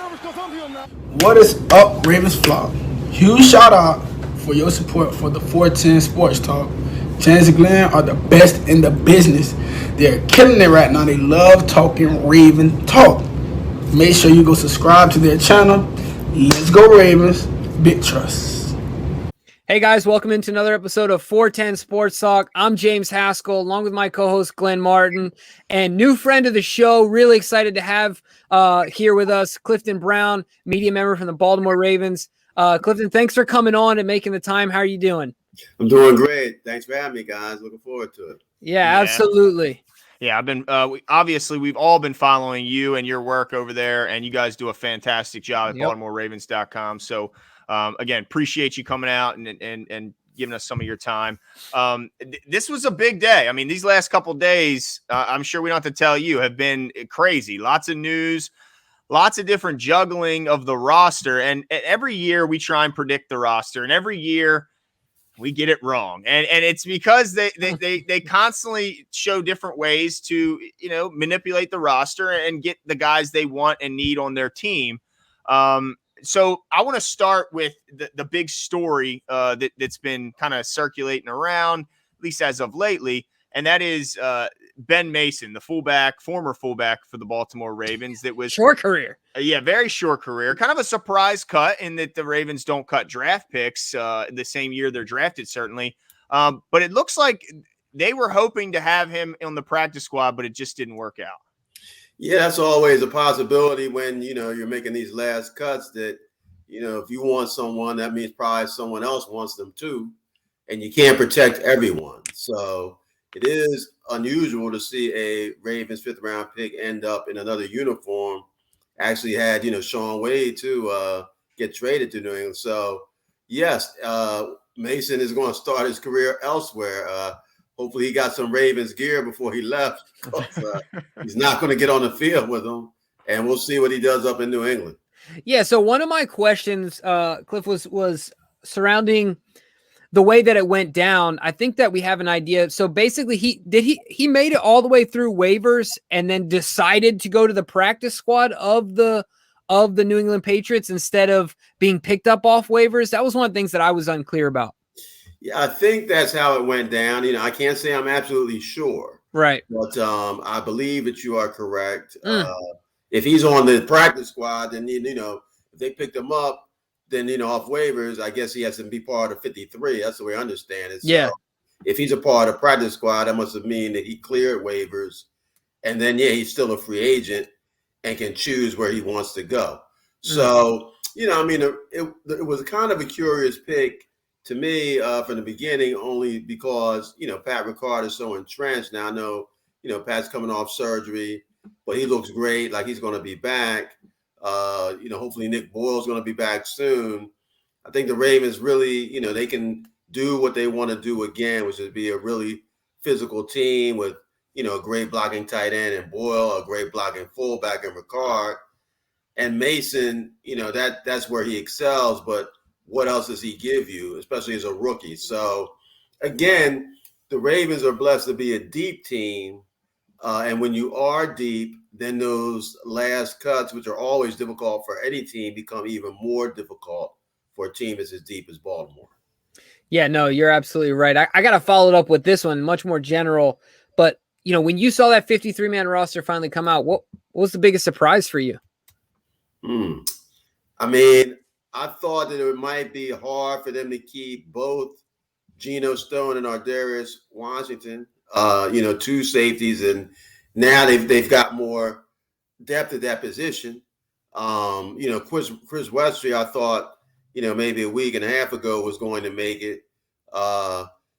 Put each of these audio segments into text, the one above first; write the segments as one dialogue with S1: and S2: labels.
S1: What is up, Ravens flock? Huge shout out for your support for the 410 Sports Talk. Chance and Glenn are the best in the business. They're killing it right now. They love talking Raven talk. Make sure you go subscribe to their channel. Let's go Ravens. Big trust.
S2: Hey guys, welcome into another episode of 410 Sports Talk. I'm James Haskell, along with my co-host Glenn Martin, and new friend of the show. Really excited to have here with us Clifton Brown, media member from the Baltimore Ravens. Clifton, thanks for coming on and making the time. How are you doing?
S3: I'm doing great. Thanks for having me, guys. Looking forward to it.
S2: Yeah, absolutely.
S4: Yeah, I've been we've all been following you and your work over there, and you guys do a fantastic job at BaltimoreRavens.com. So again, appreciate you coming out and giving us some of your time. This was a big day. I mean, these last couple days, I'm sure we don't have to tell you, have been crazy. Lots of news, lots of different juggling of the roster. And every year we try and predict the roster, and every year we get it wrong. And it's because they constantly show different ways to, manipulate the roster and get the guys they want and need on their team. So I want to start with the big story that's been kind of circulating around, at least as of lately, and that is Ben Mason, the former fullback for the Baltimore Ravens. That was
S2: short career.
S4: Very short career. Kind of a surprise cut in that the Ravens don't cut draft picks the same year they're drafted, certainly. But it looks like they were hoping to have him on the practice squad, but it just didn't work out.
S3: Yeah, that's always a possibility when, you're making these last cuts that, if you want someone, that means probably someone else wants them too. And you can't protect everyone. So it is unusual to see a Ravens 5th round pick end up in another uniform. Actually had, Sean Wade to get traded to New England. So yes, Mason is going to start his career elsewhere. Hopefully he got some Ravens gear before he left. He's not going to get on the field with them, and we'll see what he does up in New England.
S2: Yeah, so one of my questions, Cliff, was surrounding the way that it went down. I think that we have an idea. So basically, he made it all the way through waivers and then decided to go to the practice squad of the New England Patriots instead of being picked up off waivers. That was one of the things that I was unclear about.
S3: Yeah, I think that's how it went down. I can't say I'm absolutely sure.
S2: Right.
S3: But I believe that you are correct. If he's on the practice squad, then, if they picked him up, then, off waivers, I guess he has to be part of 53. That's the way I understand it. So
S2: yeah.
S3: If he's a part of practice squad, that must mean that he cleared waivers. And then, he's still a free agent and can choose where he wants to go. So, it was kind of a curious pick to me from the beginning, only because, Pat Ricard is so entrenched. Now I know, Pat's coming off surgery, but he looks great. Like he's going to be back. Hopefully Nick Boyle's going to be back soon. I think the Ravens really, they can do what they want to do again, which is be a really physical team with, a great blocking tight end and Boyle, a great blocking fullback and Ricard. And Mason, that's where he excels, but what else does he give you, especially as a rookie? So, again, the Ravens are blessed to be a deep team. And when you are deep, then those last cuts, which are always difficult for any team, become even more difficult for a team that's as deep as Baltimore.
S2: Yeah, no, you're absolutely right. I got to follow it up with this one, much more general. But, when you saw that 53-man roster finally come out, what was the biggest surprise for you?
S3: I thought that it might be hard for them to keep both Geno Stone and Ardarius Washington, two safeties, and now they've got more depth at that position. Chris Westridge, I thought, maybe a week and a half ago was going to make it.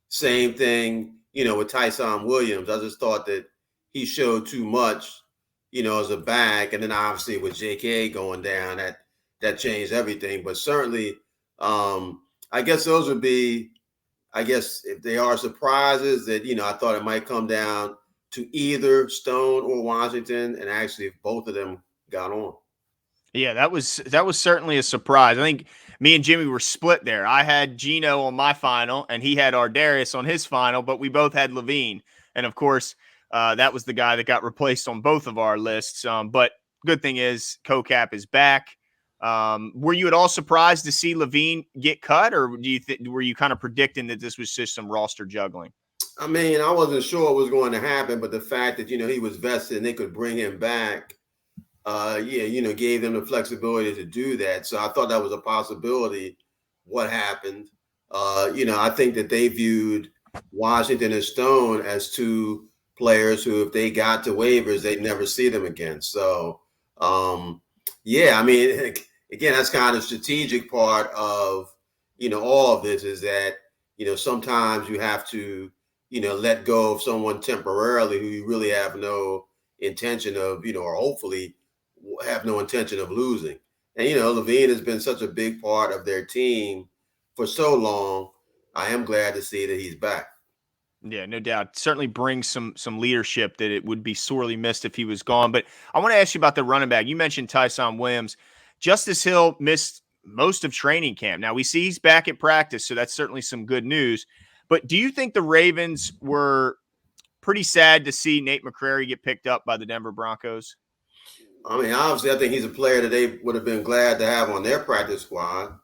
S3: Same thing, with Tyson Williams. I just thought that he showed too much, as a back, and then obviously with JK going down, that changed everything. But certainly, I guess those would be, if they are surprises that, I thought it might come down to either Stone or Washington. And actually, if both of them got on.
S4: Yeah, that was certainly a surprise. I think me and Jimmy were split there. I had Geno on my final, and he had Ardarius on his final, but we both had Levine. And, of course, that was the guy that got replaced on both of our lists. But good thing is CoCap is back. Were you at all surprised to see Levine get cut, or were you kind of predicting that this was just some roster juggling?
S3: I mean, I wasn't sure what was going to happen, but the fact that, he was vested and they could bring him back, gave them the flexibility to do that. So I thought that was a possibility. What happened? I think that they viewed Washington and Stone as two players who, if they got to waivers, they'd never see them again. So, I mean, again, that's kind of the strategic part of, all of this is that, sometimes you have to, let go of someone temporarily who you really have no intention of, or hopefully have no intention of losing. And, Levine has been such a big part of their team for so long. I am glad to see that he's back.
S4: Yeah, no doubt. Certainly brings some leadership that it would be sorely missed if he was gone. But I want to ask you about the running back. You mentioned Tyson Williams. Justice Hill missed most of training camp. Now, we see he's back at practice, so that's certainly some good news. But do you think the Ravens were pretty sad to see Nate McCrary get picked up by the Denver Broncos?
S3: I mean, obviously, I think he's a player that they would have been glad to have on their practice squad.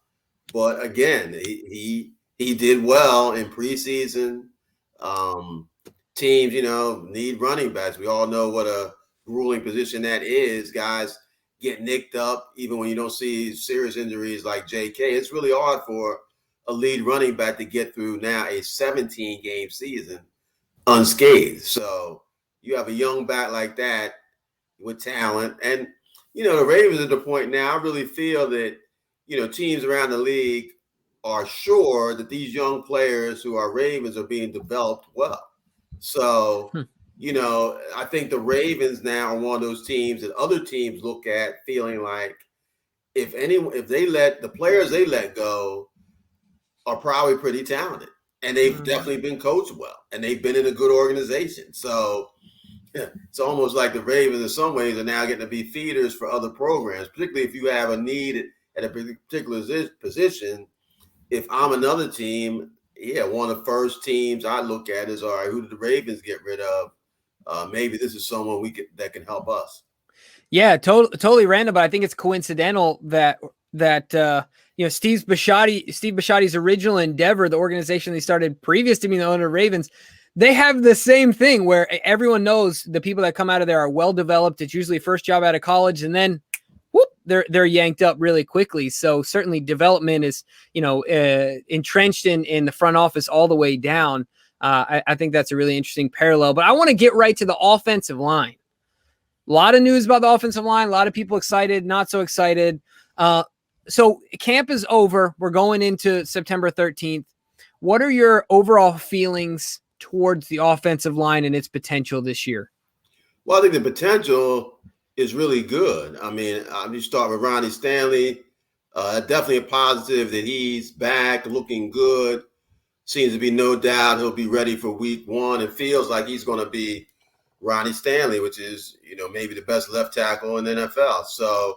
S3: But again, he did well in preseason. Teams, need running backs. We all know what a grueling position that is. Guys get nicked up even when you don't see serious injuries like JK. It's really hard for a lead running back to get through now a 17-game season unscathed. So you have a young back like that with talent. And, the Ravens at the point now, I really feel that, teams around the league are sure that these young players who are Ravens are being developed well. So, I think the Ravens now are one of those teams that other teams look at feeling like if the players they let go are probably pretty talented, and they've definitely been coached well, and they've been in a good organization. So it's almost like the Ravens in some ways are now getting to be feeders for other programs, particularly if you have a need at a particular position. If I'm another team, one of the first teams I look at is, all right, who did the Ravens get rid of? Maybe this is someone that can help us.
S2: Yeah, totally random, but I think it's coincidental that Steve Bisciotti's original endeavor, the organization they started previous to being the owner of Ravens, they have the same thing where everyone knows the people that come out of there are well developed. It's usually first job out of college, and then they're yanked up really quickly. So certainly development is entrenched in the front office all the way down. I think that's a really interesting parallel. But I want to get right to the offensive line. A lot of news about the offensive line. A lot of people excited, not so excited. So camp is over. We're going into September 13th. What are your overall feelings towards the offensive line and its potential this year?
S3: Well, I think the potential is really good. I mean, you start with Ronnie Stanley. Definitely a positive that he's back, looking good. Seems to be no doubt he'll be ready for week one. It feels like he's going to be Ronnie Stanley, which is, maybe the best left tackle in the NFL. So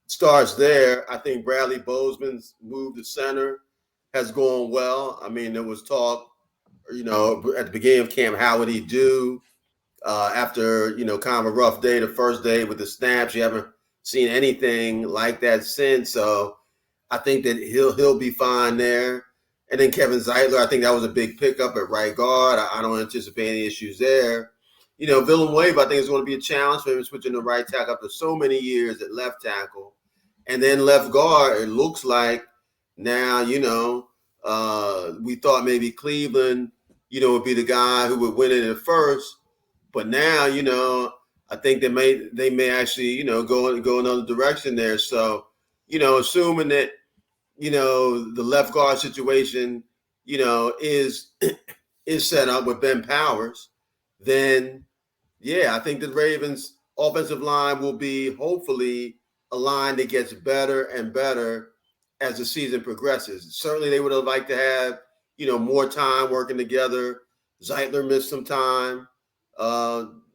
S3: starts there. I think Bradley Bozeman's move to center has gone well. I mean, there was talk, at the beginning of camp, how would he do after, kind of a rough day, the first day with the snaps. You haven't seen anything like that since. So I think that he'll be fine there. And then Kevin Zeitler, I think that was a big pickup at right guard. I don't anticipate any issues there. Villanueva, I think is going to be a challenge for him switching to right tackle after so many years at left tackle. And then left guard, it looks like now, we thought maybe Cleveland, would be the guy who would win it at first. But now, I think they may actually, go another direction there. So, assuming that, the left guard situation, is set up with Ben Powers, then, I think the Ravens offensive line will be hopefully a line that gets better and better as the season progresses. Certainly they would have liked to have, more time working together. Zeitler missed some time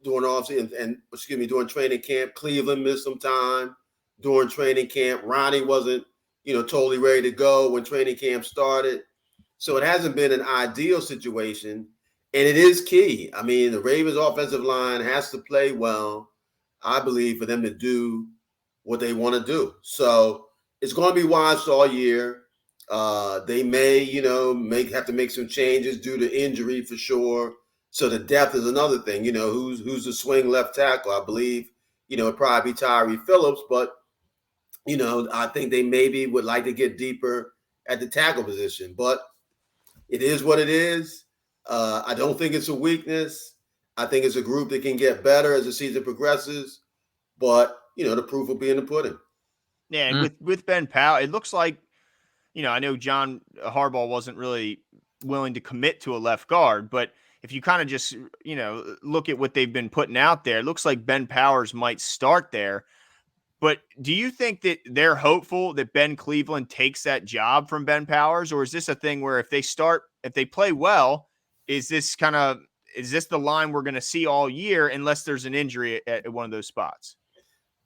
S3: during training camp. Cleveland missed some time during training camp. Ronnie wasn't, totally ready to go when training camp started. So it hasn't been an ideal situation, and it is key. I mean, the Ravens offensive line has to play well. I believe, for them to do what they want to do. So it's going to be watched all year. They may, have to make some changes due to injury for sure. So the depth is another thing. Who's the swing left tackle? I believe, it'd probably be Tyree Phillips, but I think they maybe would like to get deeper at the tackle position. But it is what it is. I don't think it's a weakness. I think it's a group that can get better as the season progresses. But, the proof will be in the pudding.
S4: Yeah, and with Ben Powell, it looks like, I know John Harbaugh wasn't really willing to commit to a left guard, but if you kind of just, look at what they've been putting out there, it looks like Ben Powers might start there. But do you think that they're hopeful that Ben Cleveland takes that job from Ben Powers? Or is this a thing where if they play well, is this the line we're going to see all year unless there's an injury at one of those spots?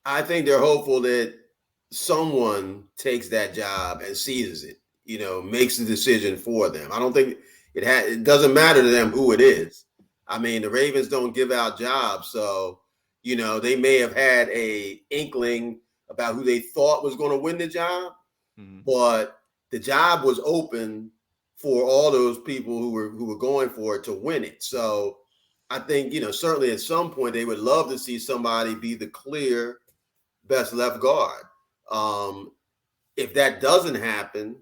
S3: I think they're hopeful that someone takes that job and seizes it, makes the decision for them. I don't think it doesn't matter to them who it is. I mean, the Ravens don't give out jobs, so they may have had a inkling about who they thought was going to win the job, but the job was open for all those people who were going for it to win it. So I think, certainly at some point they would love to see somebody be the clear best left guard. If that doesn't happen,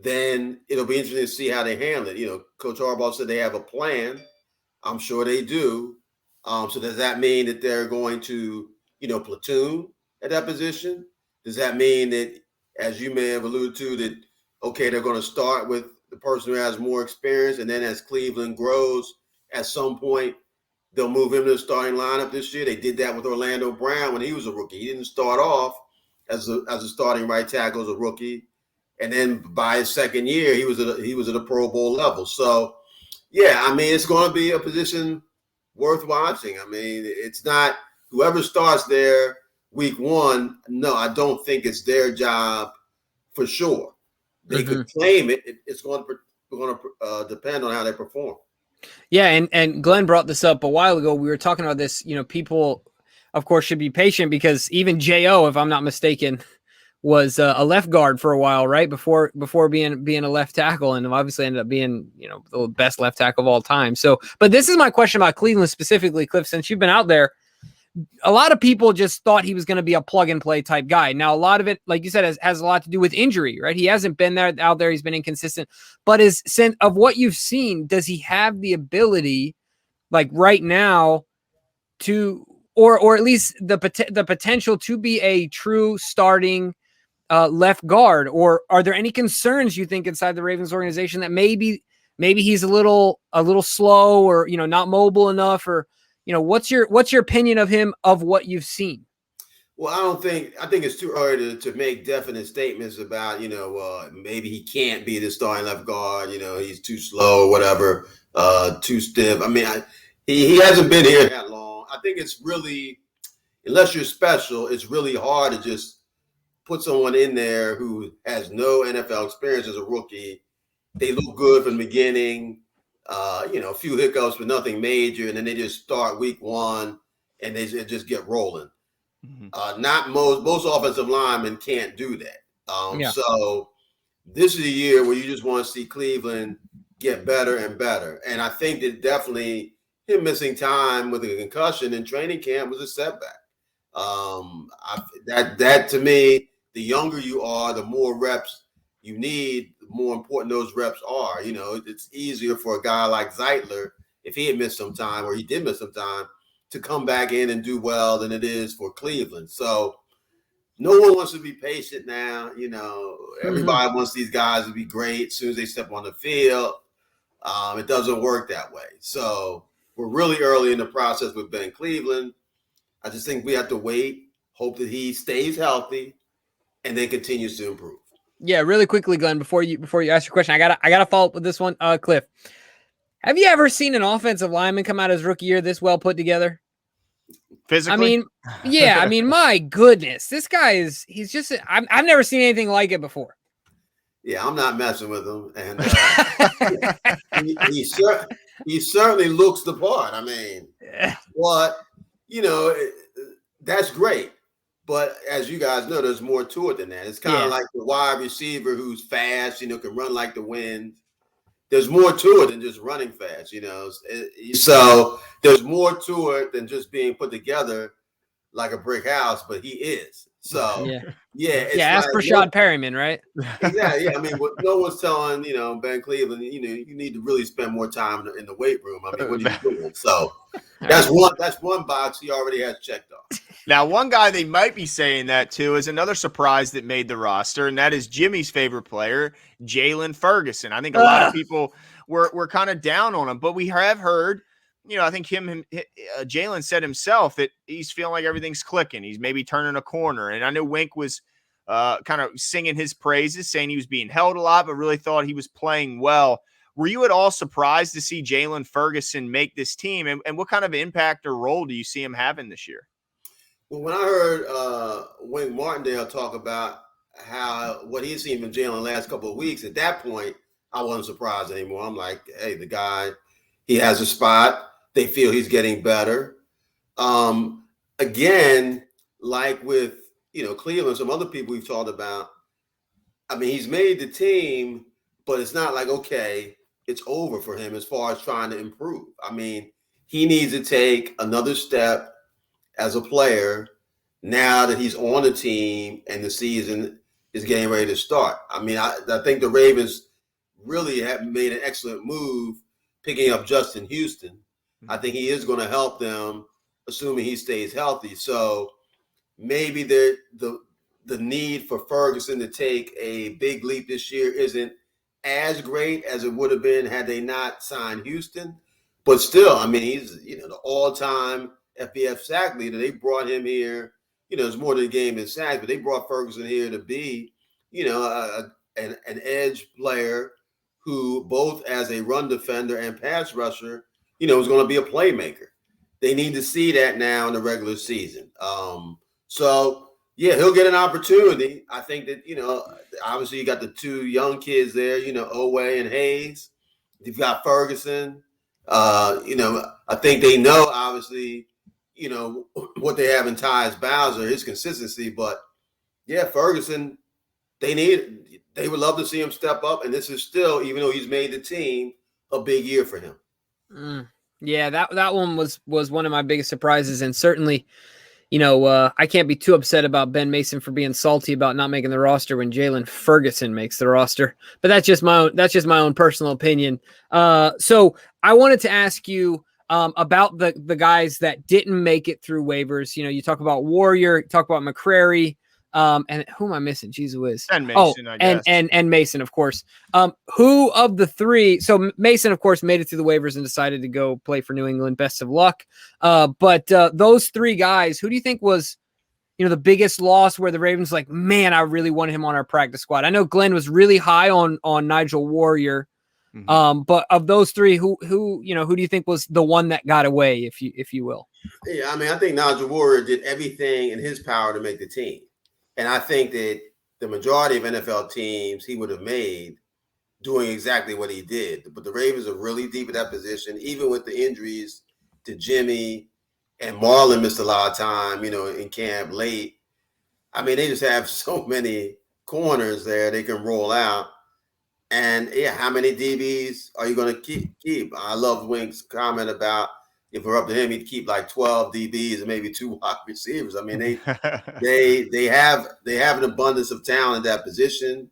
S3: then it'll be interesting to see how they handle it. Coach Harbaugh said they have a plan. I'm sure they do. So does that mean that they're going to, platoon at that position? Does that mean that, as you may have alluded to, that, okay, they're going to start with the person who has more experience, and then as Cleveland grows, at some point, they'll move him to the starting lineup this year? They did that with Orlando Brown when he was a rookie. He didn't start off as a starting right tackle as a rookie, and then by his second year, he was at a Pro Bowl level. So, yeah, I mean, it's going to be a position worth watching. I mean, it's not whoever starts there week one. No, I don't think it's their job for sure. They could claim it. It's going to depend on how they perform.
S2: Yeah, and Glenn brought this up a while ago. We were talking about this. People, of course, should be patient because even J.O., if I'm not mistaken, was a left guard for a while, right? Before being a left tackle, and obviously ended up being, the best left tackle of all time. So, but this is my question about Cleveland specifically, Cliff, since you've been out there. A lot of people just thought he was going to be a plug and play type guy. Now, a lot of it, like you said, has a lot to do with injury, right? He hasn't been out there. He's been inconsistent, but of what you've seen, does he have the ability, like right now, to, or at least the potential to be a true starting left guard? Or are there any concerns you think inside the Ravens organization that maybe he's a little slow or, not mobile enough, or, what's your opinion of him, of what you've seen?
S3: Well, I think it's too early to make definite statements about, maybe he can't be the starting left guard, he's too slow, whatever, too stiff. I mean, he hasn't been here that long. I think it's really, unless you're special, it's really hard to just put someone in there who has no NFL experience as a rookie. They look good from the beginning, a few hiccups, but nothing major. And then they just start week one and they just get rolling. Not most offensive linemen can't do that. So this is a year where you just want to see Cleveland get better and better. And I think that definitely him missing time with a concussion in training camp was a setback. That to me, the younger you are, the more reps you need, the more important those reps are. It's easier for a guy like Zeitler, if he had missed some time, or he did miss some time, to come back in and do well than it is for Cleveland. So no one wants to be patient now. Everybody wants these guys to be great as soon as they step on the field. It doesn't work that way. So we're really early in the process with Ben Cleveland. I just think we have to wait, hope that he stays healthy, and then continues to improve.
S2: Yeah, really quickly, Glenn, before you ask your question, I gotta follow up with this one, Cliff. Have you ever seen an offensive lineman come out his rookie year this well put together?
S4: Physically?
S2: I mean, my goodness, this guy he's just, I've never seen anything like it before.
S3: Yeah, I'm not messing with him. And he certainly looks the part. I mean, but, That's great. But as you guys know, there's more to it than that. It's kind of like the wide receiver who's fast, can run like the wind. There's more to it than just running fast, So there's more to it than just being put together like a brick house, but he is. So it's
S2: ask
S3: like,
S2: Rashad Perryman, right?
S3: Exactly. Yeah. I mean, no one's telling, Ben Cleveland, you need to really spend more time in the weight room. I mean, what are you doing? So that's one box he already has checked off.
S4: Now, one guy they might be saying that to is another surprise that made the roster, and that is Jimmy's favorite player, Jalen Ferguson. I think a lot of people were kind of down on him, but we have heard, I think Jalen said himself that he's feeling like everything's clicking. He's maybe turning a corner, and I know Wink was kind of singing his praises, saying he was being held a lot, but really thought he was playing well. Were you at all surprised to see Jalen Ferguson make this team, and what kind of impact or role do you see him having this year?
S3: Well, when I heard Wayne Martindale talk about what he's seen from Jalen the last couple of weeks, at that point, I wasn't surprised anymore. I'm like, hey, the guy, he has a spot. They feel he's getting better. Again, like with, Cleveland, some other people we've talked about, I mean, he's made the team, but it's not like, okay, it's over for him as far as trying to improve. I mean, he needs to take another step as a player now that he's on the team and the season is getting ready to start. I mean, I think the Ravens really have made an excellent move picking up Justin Houston. I think he is going to help them, assuming he stays healthy. So maybe the need for Ferguson to take a big leap this year isn't as great as it would have been had they not signed Houston. But still, I mean, he's the all-time FBF sack leader. They brought him here. It's more than a game in sacks, but they brought Ferguson here to be, an edge player who both as a run defender and pass rusher, is going to be a playmaker. They need to see that now in the regular season. So he'll get an opportunity. I think that, obviously you got the two young kids there, Owe and Hayes. You've got Ferguson. I think they know, obviously, what they have in Tyus Bowser, his consistency. But, Ferguson, they would love to see him step up. And this is still, even though he's made the team, a big year for him.
S2: Yeah, that one was one of my biggest surprises. And certainly, I can't be too upset about Ben Mason for being salty about not making the roster when Jalen Ferguson makes the roster. But that's just my own personal opinion. So I wanted to ask you about the guys that didn't make it through waivers. You talk about Warrior, you talk about McCrary, and who am I missing? Jeez Whiz.
S4: And Mason, I guess.
S2: And Mason, of course. Who of the three? So Mason, of course, made it through the waivers and decided to go play for New England. Best of luck. But those three guys, who do you think was, the biggest loss where the Ravens like, man, I really wanted him on our practice squad? I know Glenn was really high on Nigel Warrior. Mm-hmm. But of those three, who do you think was the one that got away, if you will?
S3: Yeah, I mean, I think Nigel Warrior did everything in his power to make the team. And I think that the majority of NFL teams he would have made doing exactly what he did. But the Ravens are really deep at that position, even with the injuries to Jimmy, and Marlin missed a lot of time, in camp late. I mean, they just have so many corners there they can roll out. And, how many DBs are you going to keep? I love Wink's comment about if we're up to him, he'd keep like 12 DBs and maybe 2 wide receivers. I mean, they have an abundance of talent at that position.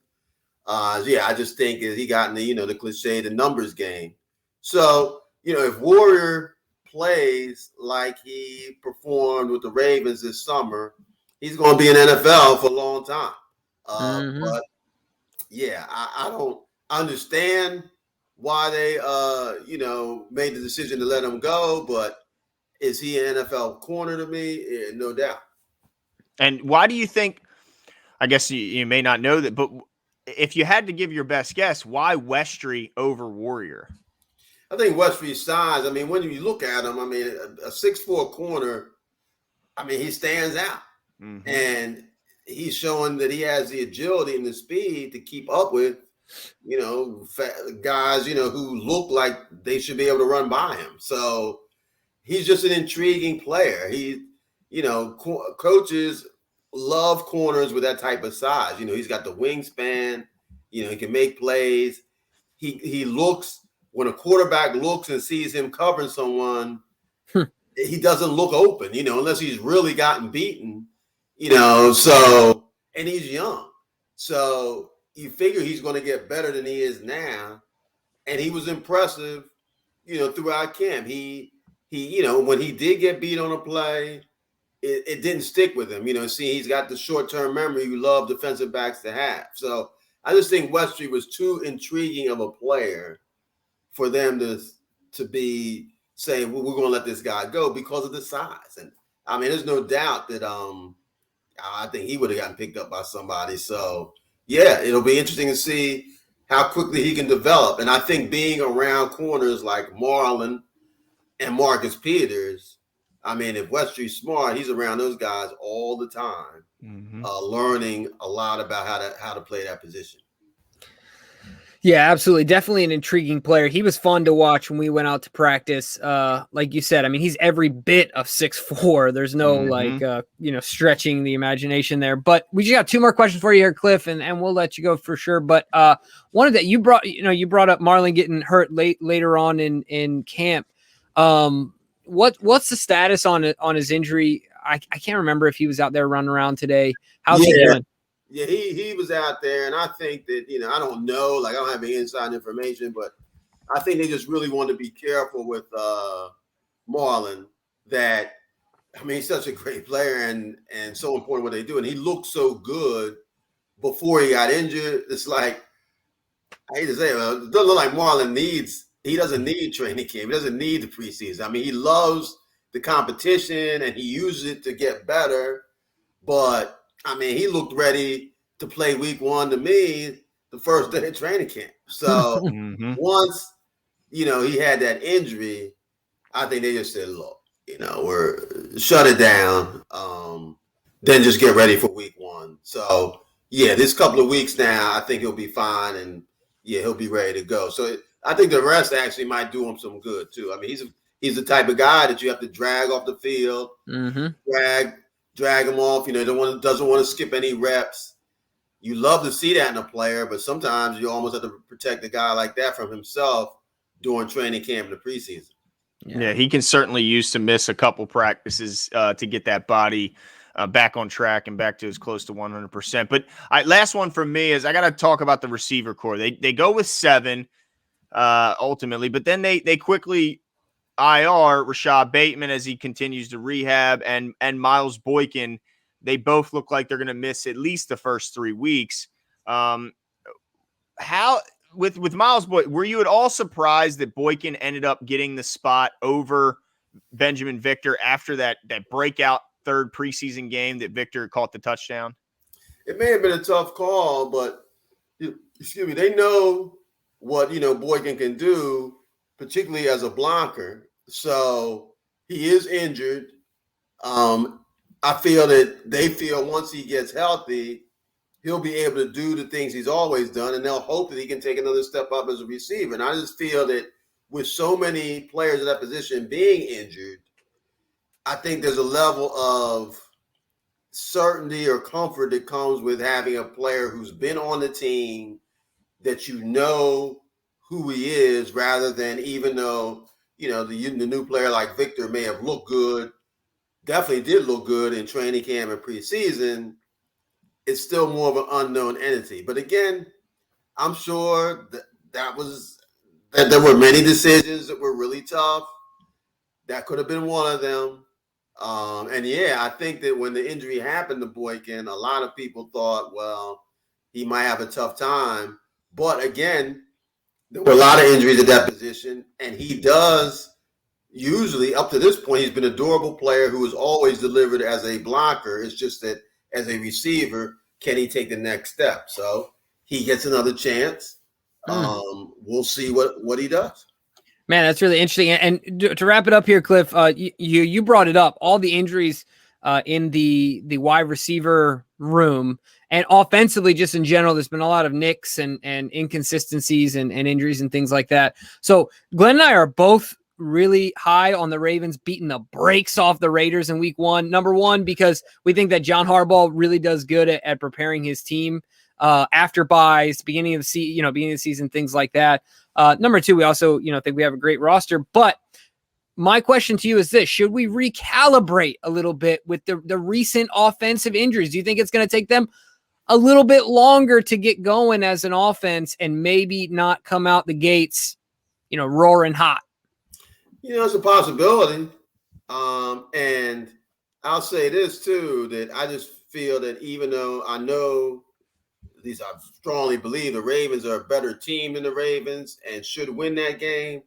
S3: I just think he got in the cliche, the numbers game. So, if Warrior plays like he performed with the Ravens this summer, he's going to be in NFL for a long time. But I don't understand why they made the decision to let him go, but is he an NFL corner to me? Yeah, no doubt.
S4: And why do you think, I guess you may not know that, but if you had to give your best guess, why Westridge over Warrior?
S3: I think Westridge's size, I mean, when you look at him, I mean, a 6'4" corner, I mean, he stands out. Mm-hmm. And he's showing that he has the agility and the speed to keep up with, guys, who look like they should be able to run by him. So he's just an intriguing player. coaches love corners with that type of size. He's got the wingspan. He can make plays. He looks, when a quarterback looks and sees him covering someone, he doesn't look open, unless he's really gotten beaten, so, and he's young. So you figure he's going to get better than he is now. And he was impressive, throughout camp. He when he did get beat on a play, it didn't stick with him. He's got the short-term memory you love defensive backs to have. So I just think Westridge was too intriguing of a player for them to be saying, well, we're going to let this guy go because of the size. And I mean, there's no doubt that I think he would have gotten picked up by somebody. So yeah, it'll be interesting to see how quickly he can develop. And I think being around corners like Marlin and Marcus Peters, I mean, if Westridge's smart, he's around those guys all the time, learning a lot about how to play that position.
S2: Yeah, absolutely. Definitely an intriguing player. He was fun to watch when we went out to practice. Like you said, I mean, he's every bit of 6'4". There's no stretching the imagination there. But we just got two more questions for you here, Cliff, and we'll let you go for sure. But one of that you brought up Marlin getting hurt later on in camp. What's the status on his injury? I can't remember if he was out there running around today. How's he doing?
S3: Yeah, he was out there, and I think that, I don't know, I don't have any inside information, but I think they just really want to be careful with Marlin that, I mean, he's such a great player and so important what they do. And he looked so good before he got injured. It's like, I hate to say it, it doesn't look like Marlin he doesn't need training camp. He doesn't need the preseason. I mean, he loves the competition and he uses it to get better, but I mean, he looked ready to play week 1 to me the first day of training camp. So once, he had that injury, I think they just said, look, we're shut it down. Then just get ready for week 1. So yeah, this couple of weeks now, I think he'll be fine. And yeah, he'll be ready to go. So I think the rest actually might do him some good too. I mean, he's the type of guy that you have to drag off the field, drag him off. Doesn't want to skip any reps. You love to see that in a player, but sometimes you almost have to protect a guy like that from himself during training camp in the preseason.
S4: Yeah, he can certainly use to miss a couple practices to get that body back on track and back to as close to 100%. But last one from me is I got to talk about the receiver core. They go with 7 ultimately, but then they quickly IR Rashad Bateman as he continues to rehab and Miles Boykin. They both look like they're going to miss at least the first 3 weeks. How with Miles Boykin, were you at all surprised that Boykin ended up getting the spot over Benjamin Victor after that breakout third preseason game that Victor caught the touchdown?
S3: It may have been a tough call, but they know what Boykin can do, particularly as a blocker. So he is injured. I feel that they feel once he gets healthy, he'll be able to do the things he's always done, and they'll hope that he can take another step up as a receiver. And I just feel that with so many players in that position being injured, I think there's a level of certainty or comfort that comes with having a player who's been on the team, that who he is, rather than, even though the new player like Victor may have looked good, definitely did look good in training camp and preseason, it's still more of an unknown entity. But again, I'm sure that there were many decisions that were really tough. That could have been one of them. And yeah, I think that when the injury happened to Boykin, a lot of people thought, well, he might have a tough time. But again, there were a lot of injuries at that position, and he does usually, up to this point, he's been a durable player who has always delivered as a blocker. It's just that as a receiver, can he take the next step? So he gets another chance. We'll see what he does.
S2: Man, that's really interesting. And to wrap it up here, Cliff, you brought it up, all the injuries in the wide receiver room, and offensively, just in general, there's been a lot of nicks and inconsistencies and injuries and things like that. So Glenn and I are both really high on the Ravens beating the brakes off the Raiders in week 1. Number one, because we think that John Harbaugh really does good at preparing his team after buys, beginning of the season, things like that. Number two, we also, think we have a great roster. But my question to you is this: should we recalibrate a little bit with the recent offensive injuries? Do you think it's going to take them a little bit longer to get going as an offense and maybe not come out the gates, roaring hot?
S3: It's a possibility. And I'll say this too, that I just feel that even though I know, at least I strongly believe the Ravens are a better team than the Ravens and should win that game,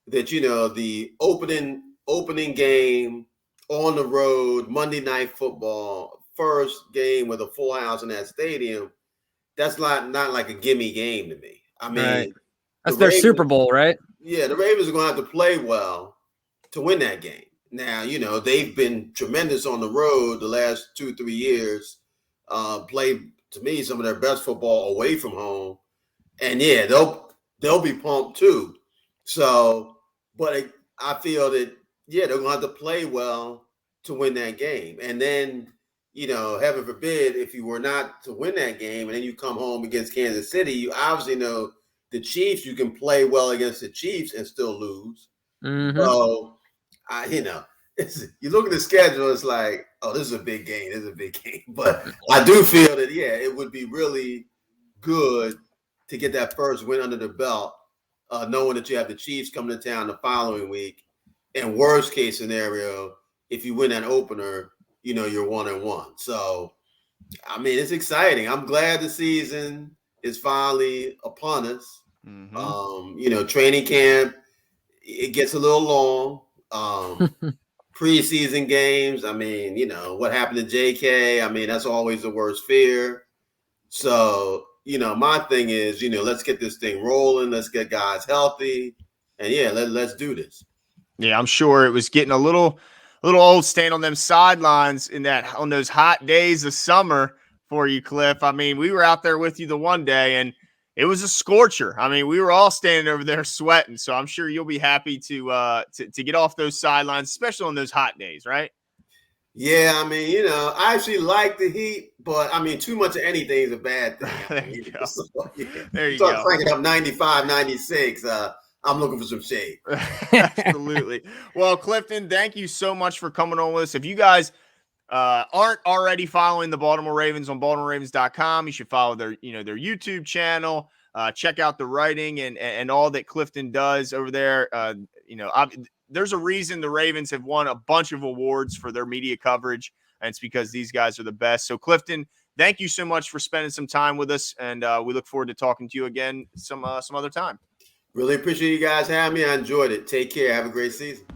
S3: that, the opening game on the road, Monday Night Football, first game with a full house in that stadium, that's not like a gimme game to me. I mean,
S2: right. That's their Super Bowl, right?
S3: Yeah, the Ravens are going to have to play well to win that game. Now, they've been tremendous on the road the last 2-3 years, played, to me, some of their best football away from home. And, yeah, they'll be pumped too. So, but I feel that, they're going to have to play well to win that game. And then, heaven forbid, if you were not to win that game and then you come home against Kansas City, you obviously know the Chiefs, you can play well against the Chiefs and still lose. Mm-hmm. So, you look at the schedule, it's like, oh, this is a big game. This is a big game. But I do feel that, it would be really good to get that first win under the belt, knowing that you have the Chiefs coming to town the following week. And worst case scenario, if you win that opener, you're 1-1. So, I mean, it's exciting. I'm glad the season is finally upon us. Mm-hmm. Training camp, it gets a little long. Preseason games, I mean, what happened to JK, I mean, that's always the worst fear. So, my thing is, let's get this thing rolling. Let's get guys healthy. And let's do this.
S4: Yeah, I'm sure it was getting a little old staying on them sidelines on those hot days of summer for you, Cliff. I mean, we were out there with you the one day and it was a scorcher. I mean, we were all standing over there sweating. So I'm sure you'll be happy to get off those sidelines, especially on those hot days, right?
S3: Yeah, I mean, I actually like the heat, but I mean, too much of anything is a bad thing.
S4: There you go.
S3: So,
S4: there you
S3: start
S4: go.
S3: cranking up 95, 96. I'm looking for some shade.
S4: Absolutely. Well, Clifton, thank you so much for coming on with us. If you guys aren't already following the Baltimore Ravens on BaltimoreRavens.com, you should follow their YouTube channel. Check out the writing and all that Clifton does over there. There's a reason the Ravens have won a bunch of awards for their media coverage, and it's because these guys are the best. So, Clifton, thank you so much for spending some time with us, and we look forward to talking to you again some other time.
S3: Really appreciate you guys having me. I enjoyed it. Take care. Have a great season.